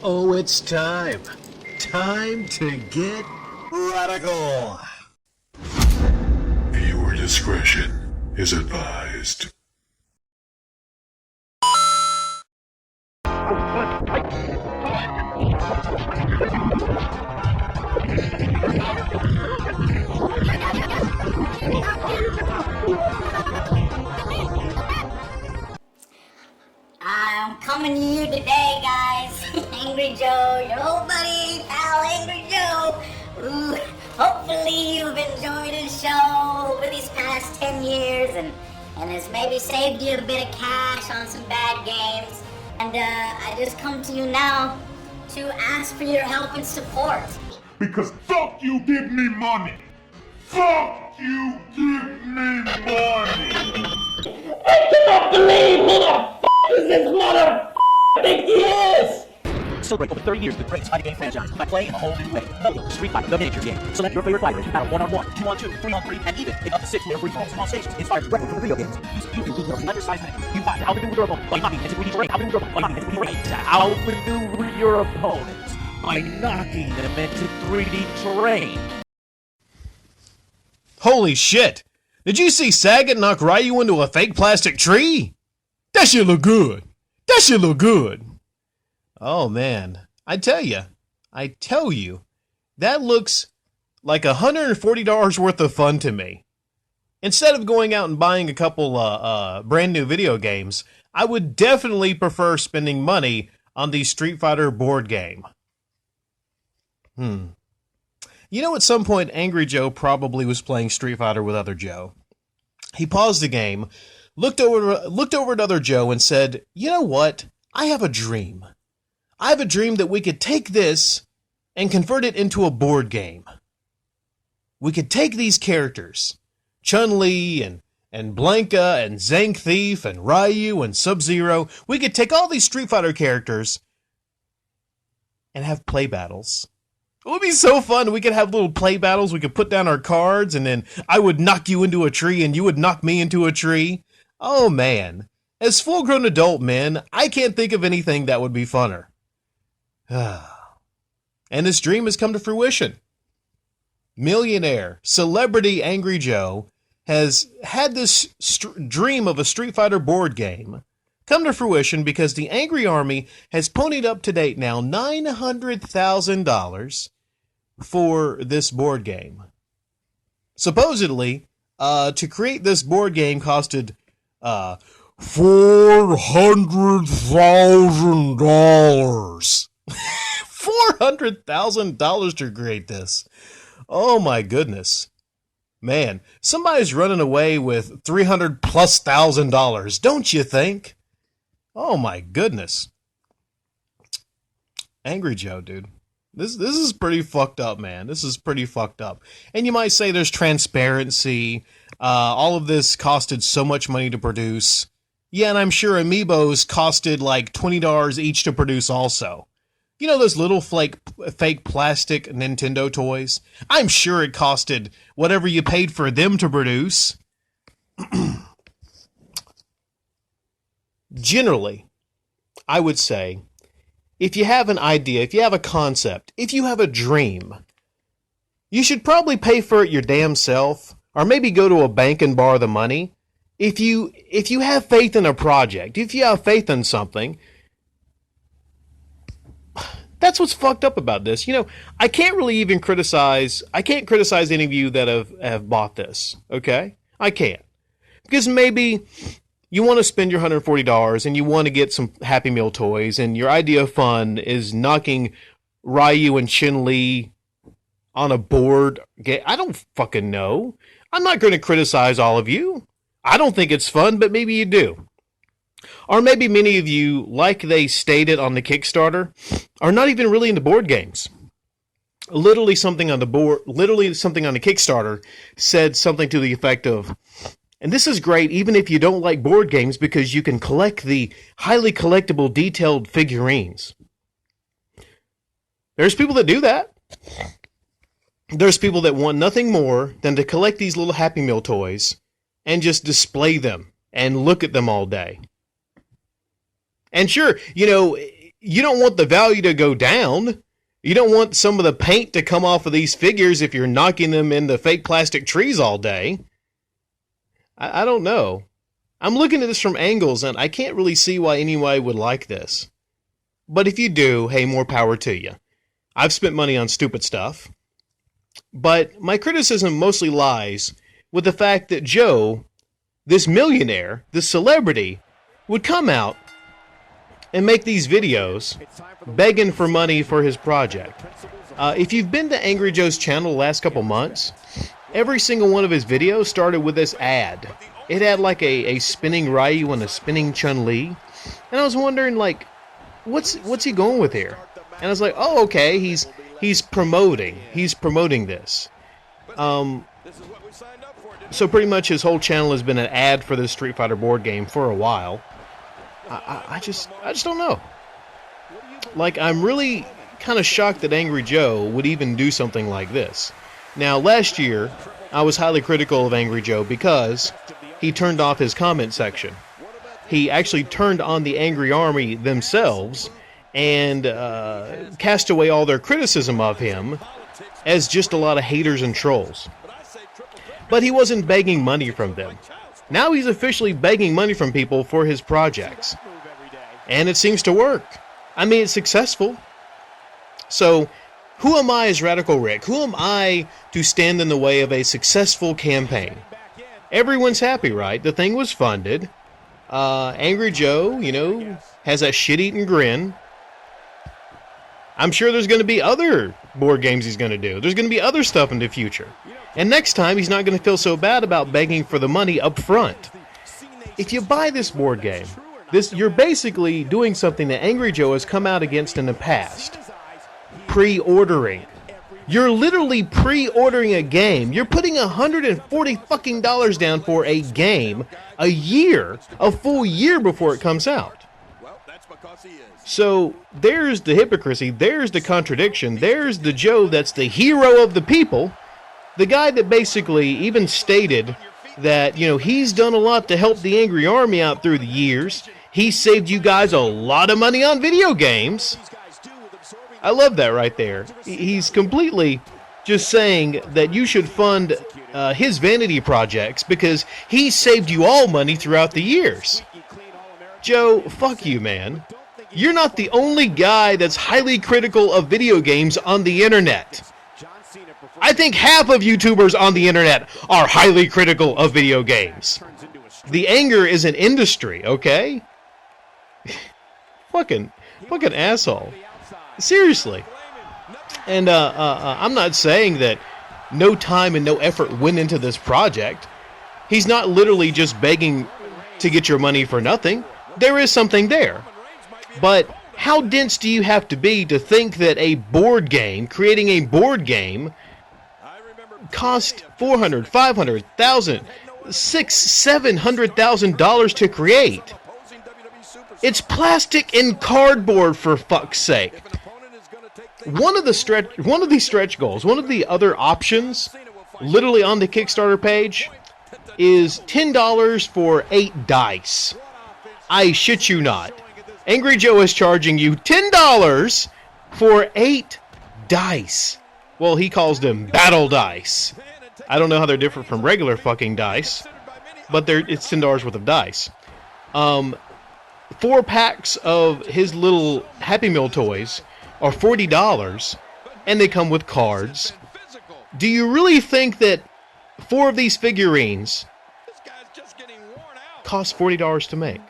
Oh, it's time. Time to get radical. Viewer discretion is advised. I'm coming to you today, guys. Angry Joe, your old buddy, pal, Angry Joe. Ooh, hopefully you've enjoyed his show over these past 10 years and has maybe saved you a bit of cash on some bad games. And I just come to you now to ask for your help and support. Because fuck you, give me money! Fuck you, give me money! I cannot believe who the f*** is this motherfucker think he is! Celebrate over 30 years of the greatest fighting game franchise by playing in a whole new way. Beggar, Street Fighter, the miniature game. Select your favorite fighters, battle 1-on-1, 2-on-2, 3-on-3, and even take up to 6 layer free falls on stations inspired directly from the video games. You can do your undersized enemies. You fight outmaneuver your opponent by knocking into 3D terrain. Outmaneuver your opponent by knocking into 3D terrain. Outmaneuver your opponents by knocking them into 3D terrain. Holy shit! Did you see Sagat knock Ryu into a fake plastic tree? That shit look good. That shit look good. Oh man, I tell you, that looks like $140 worth of fun to me. Instead of going out and buying a couple brand new video games, I would definitely prefer spending money on the Street Fighter board game. You know, at some point, Angry Joe probably was playing Street Fighter with other Joe. He paused the game, looked over at other Joe and said, "You know what? I have a dream. I have a dream that we could take this and convert it into a board game. We could take these characters, Chun-Li and Blanka and Zank Thief and Ryu and Sub-Zero. We could take all these Street Fighter characters and have play battles. It would be so fun. We could have little play battles. We could put down our cards and then I would knock you into a tree and you would knock me into a tree. Oh man, as full-grown adult men, I can't think of anything that would be funner." And this dream has come to fruition. Millionaire, celebrity Angry Joe has had this dream of a Street Fighter board game come to fruition because the Angry Army has ponied up to date now $900,000 for this board game. Supposedly, to create this board game costed $400,000. $400,000 to create this. Oh my goodness. Man, somebody's running away with $300,000+, don't you think? Oh my goodness. Angry Joe, dude. This is pretty fucked up, man. This is pretty fucked up. And you might say there's transparency. All of this costed so much money to produce. Yeah, and I'm sure Amiibos costed like $20 each to produce also. You know those little fake plastic Nintendo toys? I'm sure it costed whatever you paid for them to produce. Generally, I would say, if you have an idea, if you have a concept, if you have a dream, you should probably pay for it your damn self, or maybe go to a bank and borrow the money. If you have faith in a project, if you have faith in something, that's what's fucked up about this. You know, I can't criticize any of you that have bought this, okay? I can't. Because maybe you want to spend your $140 and you want to get some Happy Meal toys and your idea of fun is knocking Ryu and Chun-Li on a board game. I don't fucking know. I'm not going to criticize all of you. I don't think it's fun, but maybe you do. Or maybe many of you, like they stated on the Kickstarter, are not even really into board games. Literally something on the Kickstarter said something to the effect of, and this is great even if you don't like board games because you can collect the highly collectible detailed figurines. There's people that do that. There's people that want nothing more than to collect these little Happy Meal toys and just display them and look at them all day. And sure, you know, you don't want the value to go down. You don't want some of the paint to come off of these figures if you're knocking them into fake plastic trees all day. I don't know. I'm looking at this from angles, and I can't really see why anyone would like this. But if you do, hey, more power to you. I've spent money on stupid stuff. But my criticism mostly lies with the fact that Joe, this millionaire, this celebrity, would come out and make these videos begging for money for his project. If you've been to Angry Joe's channel the last couple months, every single one of his videos started with this ad. It had like a spinning Ryu and a spinning Chun-Li. And I was wondering, like, what's he going with here? And I was like, oh, okay, he's promoting this. So pretty much his whole channel has been an ad for the Street Fighter board game for a while. I just don't know. Like, I'm really kind of shocked that Angry Joe would even do something like this. Now, last year, I was highly critical of Angry Joe because he turned off his comment section. He actually turned on the Angry Army themselves and cast away all their criticism of him as just a lot of haters and trolls. But he wasn't begging money from them. Now he's officially begging money from people for his projects. And it seems to work. I mean, it's successful. So, who am I as Radical Rick? Who am I to stand in the way of a successful campaign? Everyone's happy, right? The thing was funded. Angry Joe, has that shit-eating grin. I'm sure there's going to be other board games he's going to do. There's going to be other stuff in the future. And next time, he's not going to feel so bad about begging for the money up front. If you buy this board game, you're basically doing something that Angry Joe has come out against in the past. Pre-ordering. You're literally pre-ordering a game. You're putting $140 fucking down for a game a year, a full year before it comes out. So there's the hypocrisy, there's the contradiction, there's the Joe that's the hero of the people, the guy that basically even stated that, he's done a lot to help the Angry Army out through the years. He saved you guys a lot of money on video games. I love that right there. He's completely just saying that you should fund his vanity projects because he saved you all money throughout the years. Joe, fuck you, man. You're not the only guy that's highly critical of video games on the internet. I think half of YouTubers on the internet are highly critical of video games. The anger is an industry, okay? fucking asshole. Seriously. And I'm not saying that no time and no effort went into this project. He's not literally just begging to get your money for nothing. There is something there. But how dense do you have to be to think that a board game, creating a board game, cost $400,000, $500,000, $600,000, $700,000 to create? It's plastic and cardboard, for fuck's sake. One of these stretch goals, one of the other options, literally on the Kickstarter page, is $10 for 8 dice. I shit you not. Angry Joe is charging you $10 for 8 dice. Well, he calls them battle dice. I don't know how they're different from regular fucking dice, but it's $10 worth of dice. 4 packs of his little Happy Meal toys are $40, and they come with cards. Do you really think that 4 of these figurines cost $40 to make?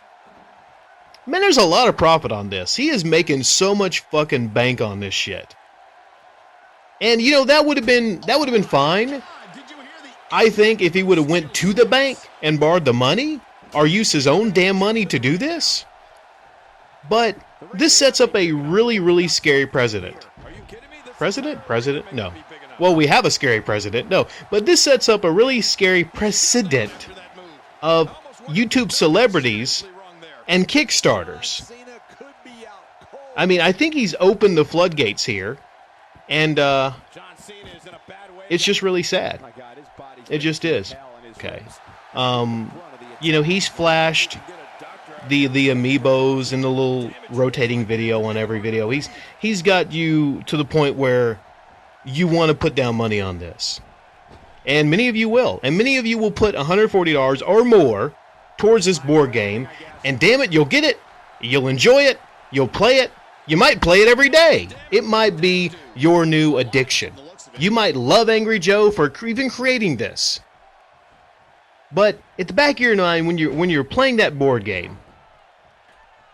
Man, there's a lot of profit on this. He is making so much fucking bank on this shit. And that would have been fine. I think if he would have went to the bank and borrowed the money or used his own damn money to do this. But this sets up a really, really scary precedent. President? No. Well, we have a scary president. No. But this sets up a really scary precedent of YouTube celebrities and Kickstarters. I mean, I think he's opened the floodgates here, and it's just really sad. It just is. Okay. He's flashed the amiibos and the little rotating video on every video. He's got you to the point where you want to put down money on this. And many of you will. And many of you will put $140 or more towards this board game. And damn it, you'll get it. You'll enjoy it. You'll play it. You might play it every day. It might be your new addiction. You might love Angry Joe for even creating this. But at the back of your mind, when you're playing that board game,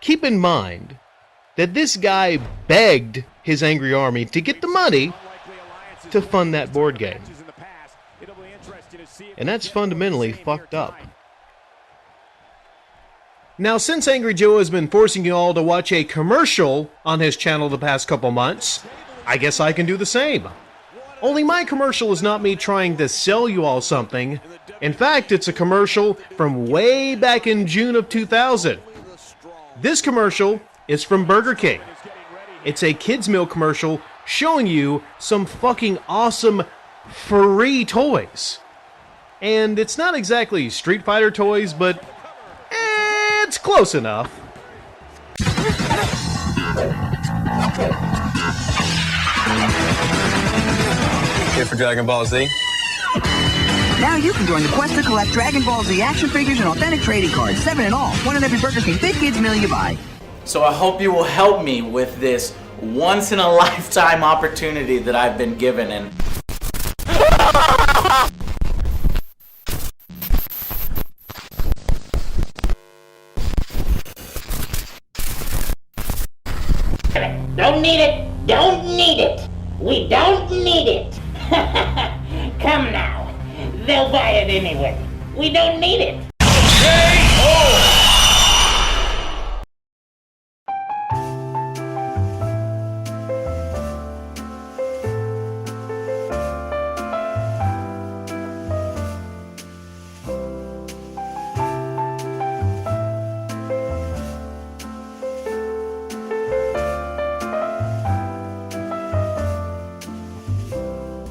keep in mind that this guy begged his angry army to get the money to fund that board game. And that's fundamentally fucked up. Now, since Angry Joe has been forcing you all to watch a commercial on his channel the past couple months, I guess I can do the same. Only my commercial is not me trying to sell you all something. In fact, it's a commercial from way back in June of 2000. This commercial is from Burger King. It's a kids' meal commercial showing you some fucking awesome free toys. And it's not exactly Street Fighter toys, but it's close enough. Here for Dragon Ball Z. Now you can join the quest to collect Dragon Ball Z action figures and authentic trading cards, 7 in all, one in every Burger King Big Kids meal you buy. So I hope you will help me with this once-in-a-lifetime opportunity that I've been given. And Don't need it. Don't need it. We don't need it. Come now. They'll buy it anyway. We don't need it.